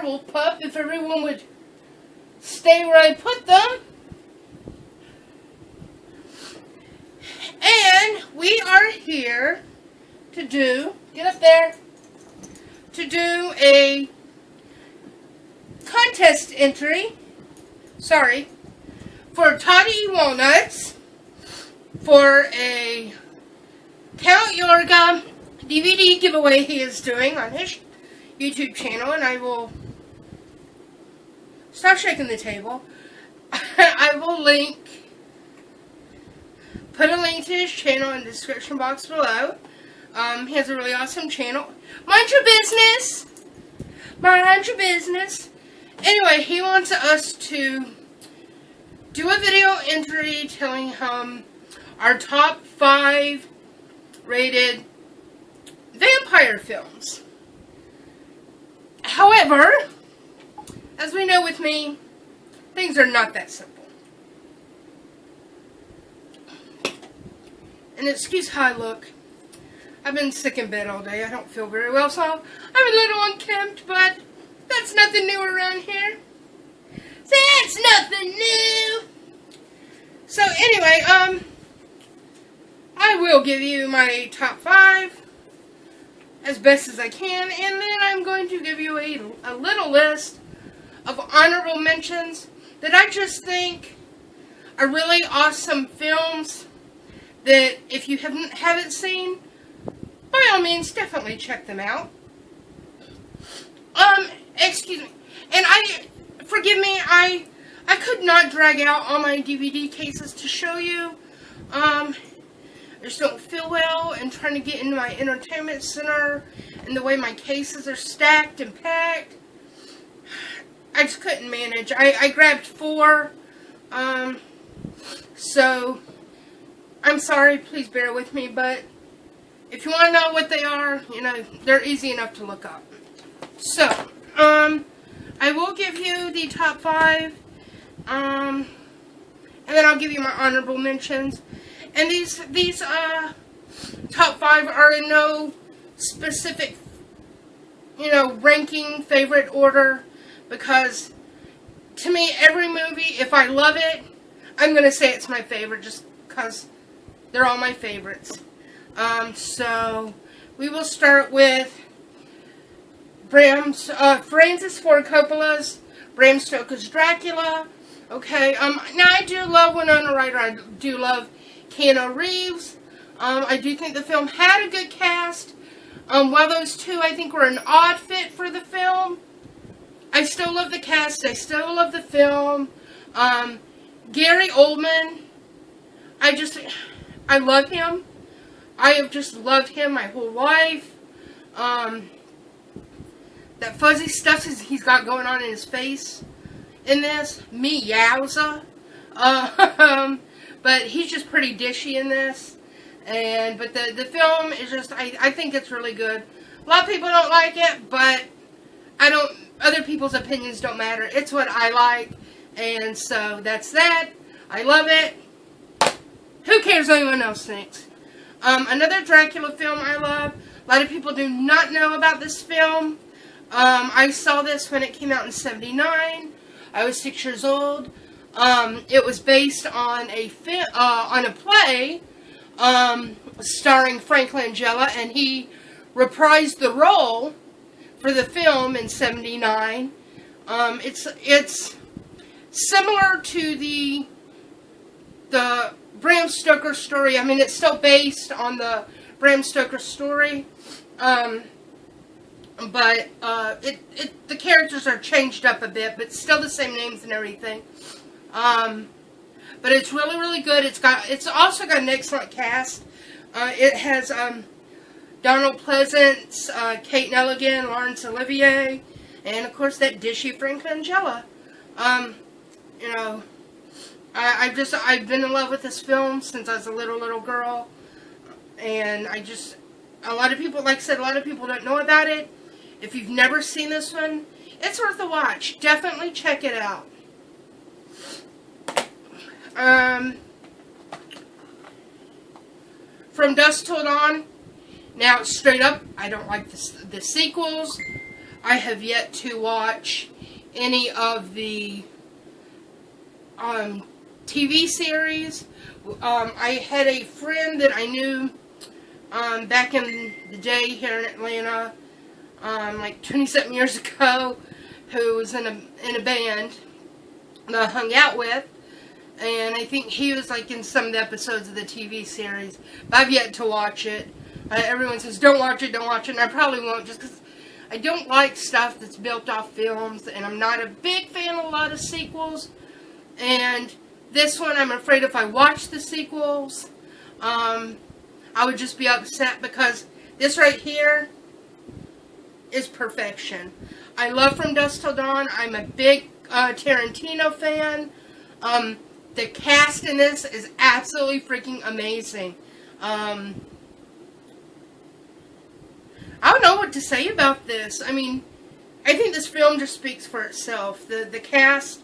wolf pup if everyone would stay where I put them. And we are here to do, get up there, to do a contest entry, for Todd E Walnuts for a Count Yorga DVD giveaway he is doing on his YouTube channel, and I will stop shaking the table. I will put a link to his channel in the description box below. He has a really awesome channel. Mind your business. Mind your business. Anyway, he wants us to do a video entry telling him our top 5 rated vampire films. However, as we know with me, things are not that simple. And excuse how I look. I've been sick in bed all day. I don't feel very well, so I'm a little unkempt, but that's nothing new around here. That's nothing new. So anyway, I will give you my top 5 as best as I can, and then I'm going to give you a little list of honorable mentions that I just think are really awesome films that if you haven't seen, by all means, definitely check them out. Excuse me, and forgive me, I could not drag out all my DVD cases to show you. I just don't feel well and trying to get into my entertainment center and the way my cases are stacked and packed. I just couldn't manage. I grabbed 4, so I'm sorry, please bear with me, but if you want to know what they are, they're easy enough to look up. So, I will give you the top 5, and then I'll give you my honorable mentions. And these top 5 are in no specific, ranking, favorite order, because to me, every movie, if I love it, I'm going to say it's my favorite, just because they're all my favorites. So, we will start with Francis Ford Coppola's Bram Stoker's Dracula. Okay, now I do love Winona Ryder. I do love Keanu Reeves. I do think the film had a good cast. While those two, I think, were an odd fit for the film, I still love the cast. I still love the film. Gary Oldman, I love him. I have just loved him my whole life. That fuzzy stuff he's got going on in his face in this, me yowza. But he's just pretty dishy in this. But the film is just, I think it's really good. A lot of people don't like it, but other people's opinions don't matter. It's what I like. And so that's that. I love it. Who cares what anyone else thinks? Another Dracula film I love. A lot of people do not know about this film. I saw this when it came out in '79. I was 6 years old. It was based on a play starring Frank Langella, and he reprised the role for the film in '79. It's similar to the Bram Stoker story. I mean, it's still based on the Bram Stoker story. But the characters are changed up a bit, but still the same names and everything. But it's really, really good. It's also got an excellent cast. It has Donald Pleasance, Kate Nelligan, Laurence Olivier, and of course that dishy Frank Langella. I've been in love with this film since I was a little girl, and a lot of people, like I said, a lot of people don't know about it. If you've never seen this one, it's worth a watch. Definitely check it out. From Dusk Till Dawn. Now, straight up, I don't like the sequels. I have yet to watch any of the TV series. I had a friend that I knew back in the day here in Atlanta, like 27 years ago, who was in a band that I hung out with, and I think he was like in some of the episodes of the TV series, but I've yet to watch it. Everyone says, don't watch it, and I probably won't, just because I don't like stuff that's built off films, and I'm not a big fan of a lot of sequels, and this one, I'm afraid if I watch the sequels, I would just be upset, because this right here is perfection. I love From Dusk Till Dawn. I'm a big Tarantino fan. The cast in this is absolutely freaking amazing. I don't know what to say about this. I mean, I think this film just speaks for itself. The cast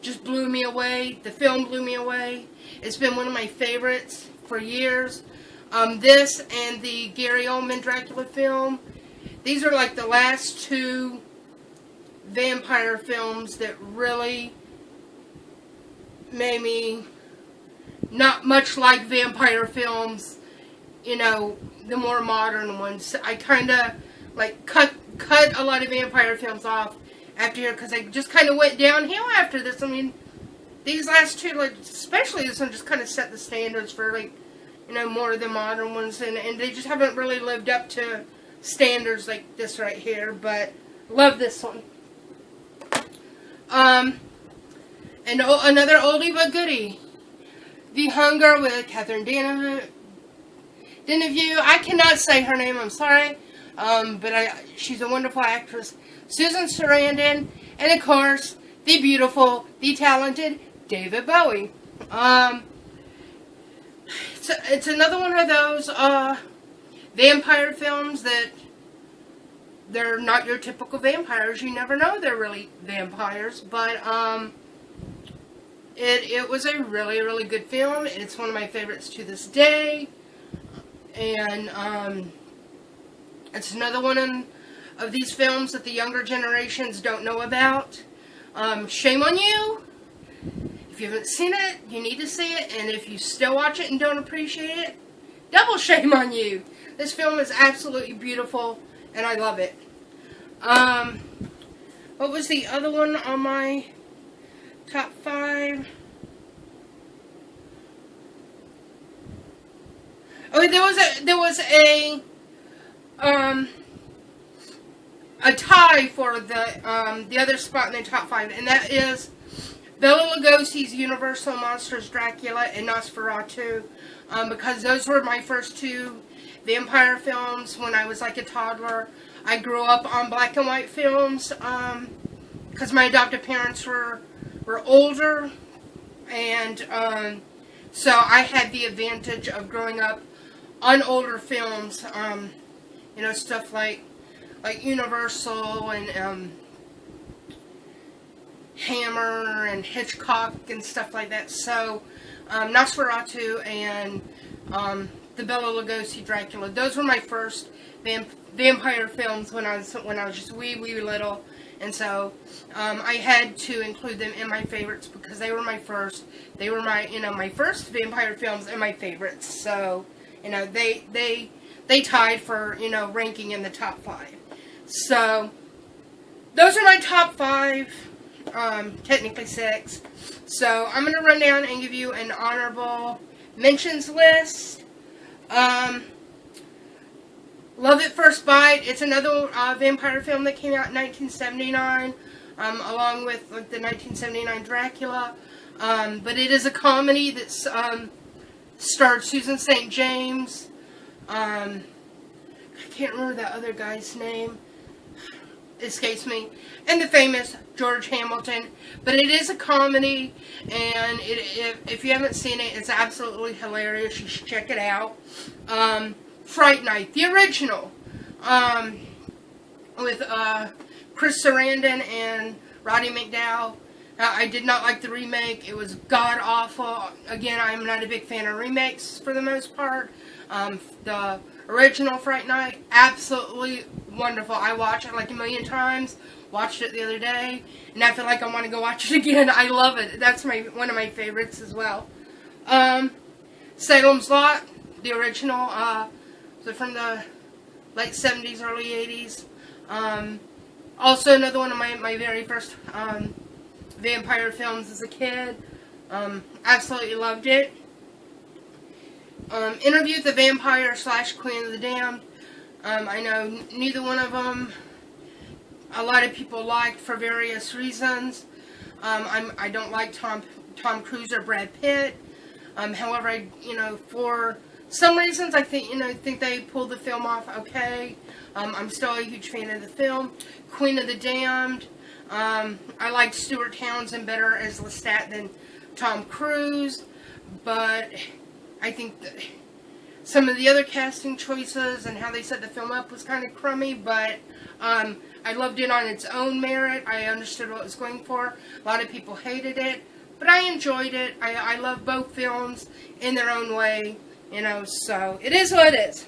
just blew me away. The film blew me away. It's been one of my favorites for years. This and the Gary Oldman Dracula film, these are like the last two vampire films that really made me not much like vampire films, you know, the more modern ones. I kind of like cut a lot of vampire films off after here, because I just kind of went downhill after this. I mean, these last two, like, especially this one, just kind of set the standards for, like, you know, more of the modern ones, and they just haven't really lived up to standards like this right here, but love this one. And another oldie but goodie, The Hunger with Catherine Deneuve. I cannot say her name, I'm sorry, but she's a wonderful actress. Susan Sarandon, and of course, the beautiful, the talented David Bowie. It's another one of those vampire films that they're not your typical vampires. You never know they're really vampires, but it was a really, really good film. It's one of my favorites to this day, and it's another one of these films that the younger generations don't know about. Shame on you. If you haven't seen it, you need to see it, and if you still watch it and don't appreciate it, double shame on you. This film is absolutely beautiful, and I love it. What was the other one on my top 5? Oh, there was a tie for the other spot in the top 5, and that is Bela Lugosi's Universal Monsters Dracula and Nosferatu, because those were my first two vampire films when I was like a toddler. I grew up on black and white films, because my adoptive parents were older, and so I had the advantage of growing up on older films, you know, stuff like Universal and Hammer and Hitchcock and stuff like that. So Nosferatu and the Bela Lugosi Dracula, those were my first vampire films when I was just wee little, and so I had to include them in my favorites because they were my first. They were my first vampire films and my favorites. So they tied for ranking in the top 5. So those are my top 5. Technically 6. So I'm gonna run down and give you an honorable mentions list. Love at First Bite. It's another vampire film that came out in 1979, along with the 1979 Dracula. But it is a comedy that's starred Susan St. James. I can't remember that other guy's name. Escapes me. And the famous George Hamilton. But it is a comedy, and if you haven't seen it, it's absolutely hilarious. You should check it out. Fright Night, the original, with Chris Sarandon and Roddy McDowall. I did not like the remake. It was god-awful. Again, I'm not a big fan of remakes for the most part. The original Fright Night, absolutely wonderful. I watch it like a million times. Watched it the other day, and I feel like I want to go watch it again. I love it. That's one of my favorites as well. Salem's Lot, the original, so from the late 70s, early 80s. Also another one of my very first vampire films as a kid. Absolutely loved it. Interview with the Vampire / Queen of the Damned. I know neither one of them a lot of people liked for various reasons. I don't like Tom Cruise or Brad Pitt. However, for some reasons, I think they pulled the film off okay. I'm still a huge fan of the film. Queen of the Damned. I liked Stuart Townsend better as Lestat than Tom Cruise, but I think that some of the other casting choices and how they set the film up was kind of crummy, but I loved it on its own merit. I understood what it was going for. A lot of people hated it, but I enjoyed it. I love both films in their own way, so it is what it is.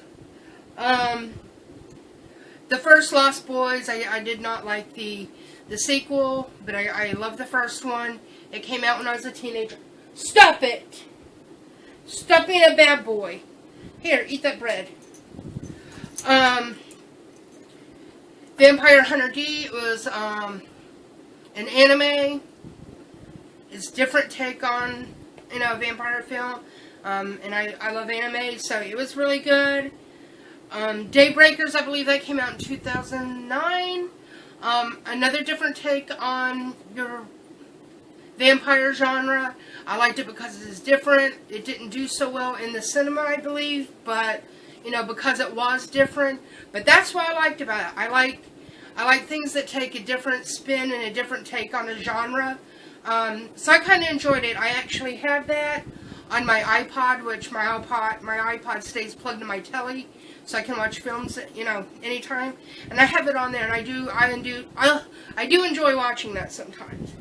The first Lost Boys, I did not like the sequel, but I love the first one. It came out when I was a teenager. Stop it! Stop being a bad boy. Here, eat that bread. Vampire Hunter D was an anime. It's a different take on a vampire film. And I love anime, so it was really good. Daybreakers, I believe that came out in 2009. Another different take on your vampire genre. I liked it because it is different. It didn't do so well in the cinema, I believe, but because it was different. But that's what I liked about it. I like things that take a different spin and a different take on a genre. So I kind of enjoyed it. I actually have that on my iPod, which my iPod stays plugged to my telly, so I can watch films, anytime. And I have it on there, and I do enjoy watching that sometimes.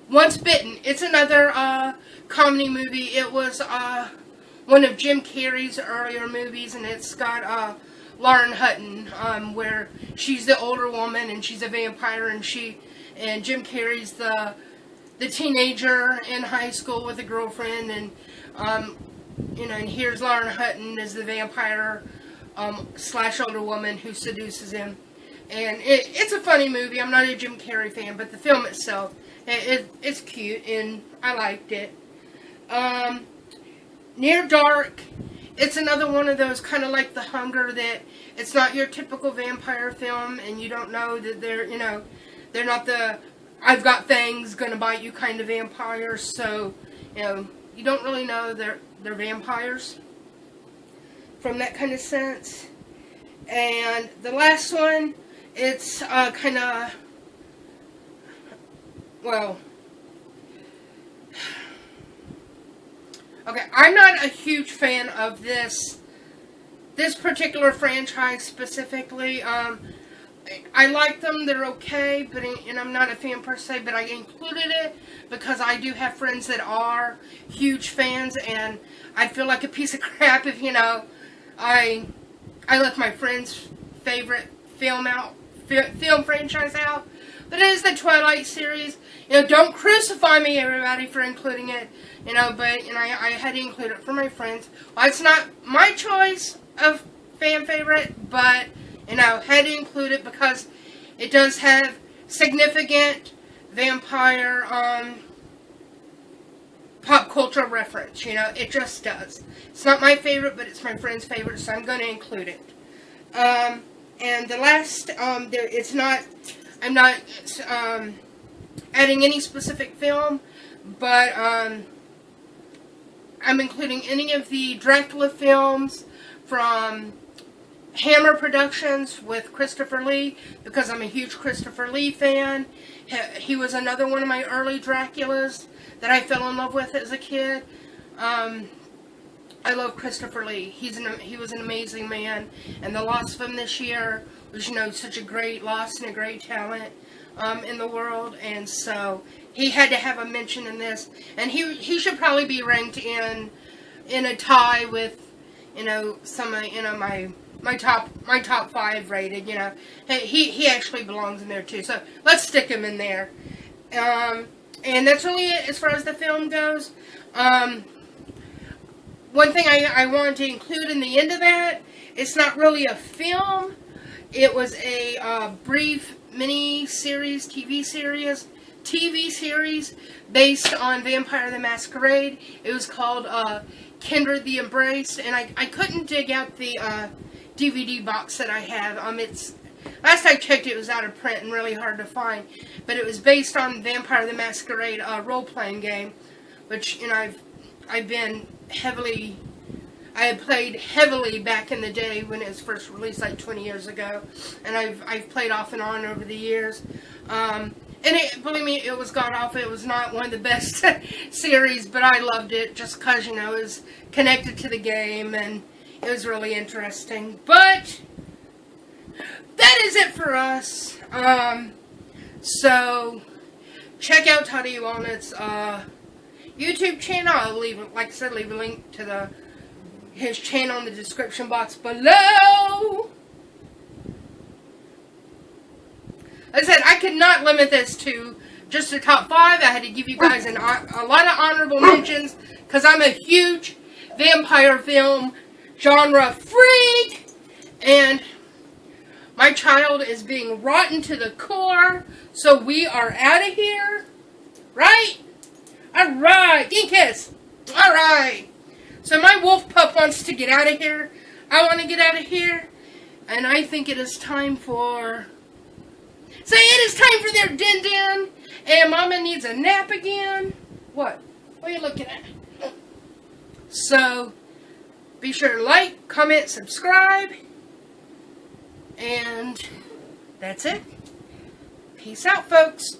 Once Bitten. It's another comedy movie. It was one of Jim Carrey's earlier movies, and it's got Lauren Hutton, where she's the older woman and she's a vampire, and Jim Carrey's the teenager in high school with a girlfriend, and and here's Lauren Hutton as the vampire / older woman who seduces him. And it's a funny movie. I'm not a Jim Carrey fan, but the film itself, it's cute, and I liked it. Near Dark, it's another one of those kind of like The Hunger, that it's not your typical vampire film, and you don't know that they're not the I've got things gonna bite you kind of vampires, so you don't really know they're vampires from that kind of sense. And the last one, it's kind of, well, okay, I'm not a huge fan of this particular franchise specifically. I like them, they're okay, and I'm not a fan per se, but I included it because I do have friends that are huge fans, and I'd feel like a piece of crap if, I left my friend's favorite film franchise out. But it is the Twilight series. Don't crucify me, everybody, for including it. But I had to include it for my friends. Well, it's not my choice of fan favorite, but had to include it because it does have significant vampire pop culture reference. It just does. It's not my favorite, but it's my friend's favorite, so I'm going to include it. And the last, I'm not adding any specific film, but I'm including any of the Dracula films from Hammer Productions with Christopher Lee, because I'm a huge Christopher Lee fan. He was another one of my early Draculas that I fell in love with as a kid. I love Christopher Lee. He was an amazing man, and the loss of him this year was, such a great loss and a great talent in the world, and so he had to have a mention in this, and he should probably be ranked in a tie with, you know, some of, you know, my top 5 rated, you know. He actually belongs in there too. So let's stick him in there. And that's really it as far as the film goes. One thing I wanted to include in the end of that, it's not really a film. It was a brief mini-series, TV series based on Vampire the Masquerade. It was called Kindred the Embraced, and I couldn't dig out the DVD box that I have. Last I checked, it was out of print and really hard to find. But it was based on Vampire the Masquerade role-playing game, which, you know, I had played heavily back in the day when it was first released, like 20 years ago, and I've played off and on over the years. And believe me, it was god awful. It was not one of the best series, but I loved it just because, you know, it was connected to the game and it was really interesting. But that is it for us. So check out Todd E Walnuts' YouTube channel. I'll leave a link to his channel in the description box below. Like I said, I could not limit this to just the top 5. I had to give you guys a lot of honorable mentions because I'm a huge vampire film genre freak, and my child is being rotten to the core, so we are out of here, right? Alright, Dinkus! Alright. So my wolf pup wants to get out of here. I want to get out of here. And I think it is time for... Say it is time for their din-din. And Mama needs a nap again. What? What are you looking at? So, be sure to like, comment, subscribe. And that's it. Peace out, folks.